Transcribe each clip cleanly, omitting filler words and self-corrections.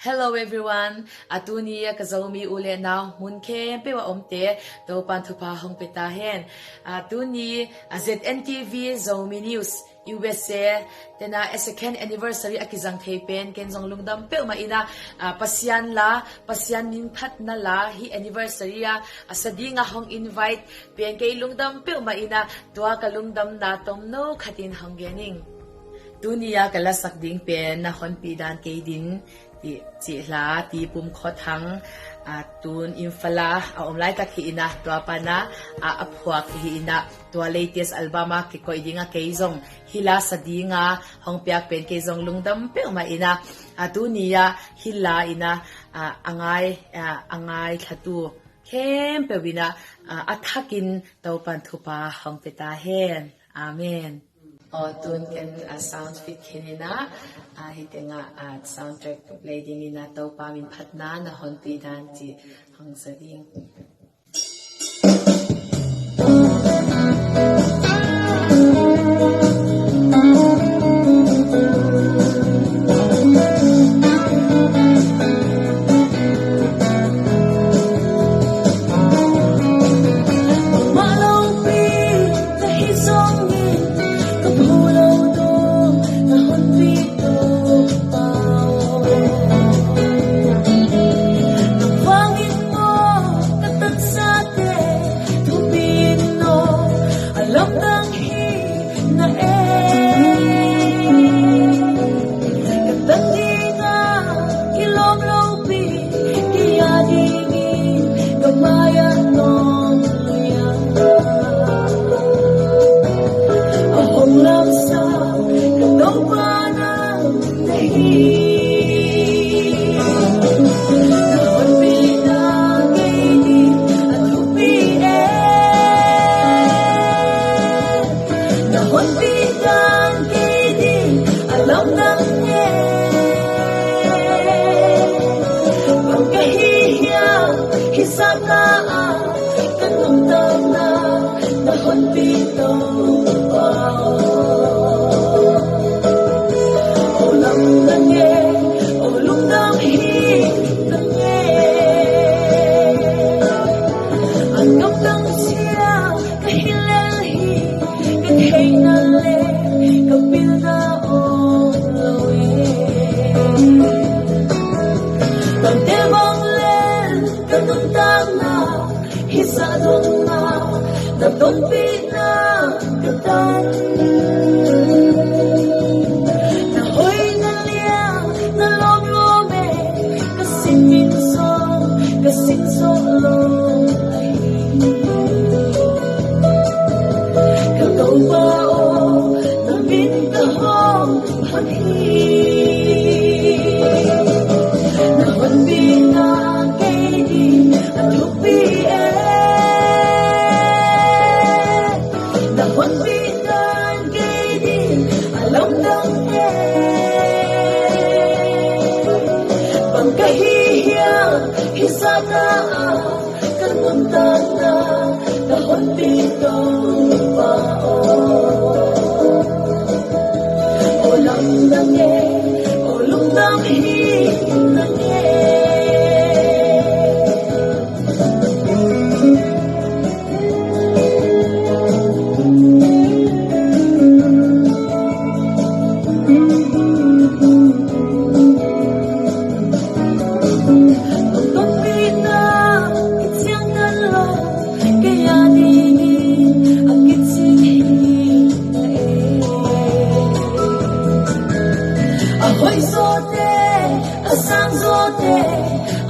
Hello everyone, atuni kazomi ule now munke pewa omte to pantupa hong petahen atuni ZNTV zomi news USA tena second anniversary akizang thepen kenzong lungdam pe maina pasyan min phat na la hi anniversary asadi nga hong invite pen kay lungdam pe maina tua ka lungdam na tom no khatin hanggening tunia kalasak ding pen na hon pidan kay din ti la ti pum khotang tun infala omlai ka khiina tua pana aphuak hiina tua latest album ki koi dinga keizong hila sadinga hongpiak pen keizong lungdam pe ma ina atunia hila ina angai thatu khem pe wina athakin taupan thupa hongpeta hen amen tun ken sound fit kinina hitenga soundtrack play dingina to pamin phatna na honpi dan ti hangsading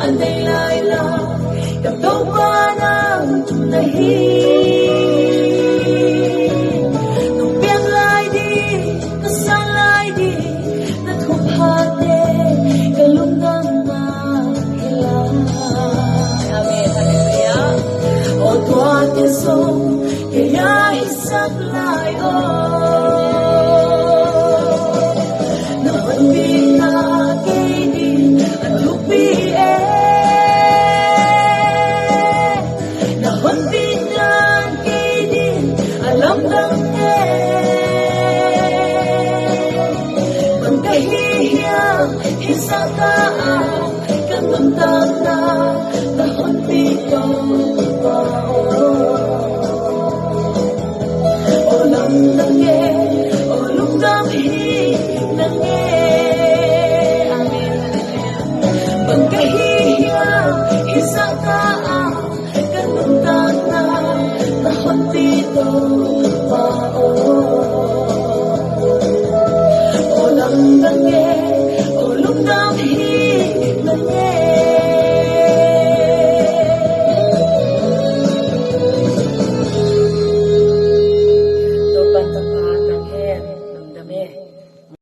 Anh đây lại là gặp đâu qua nam này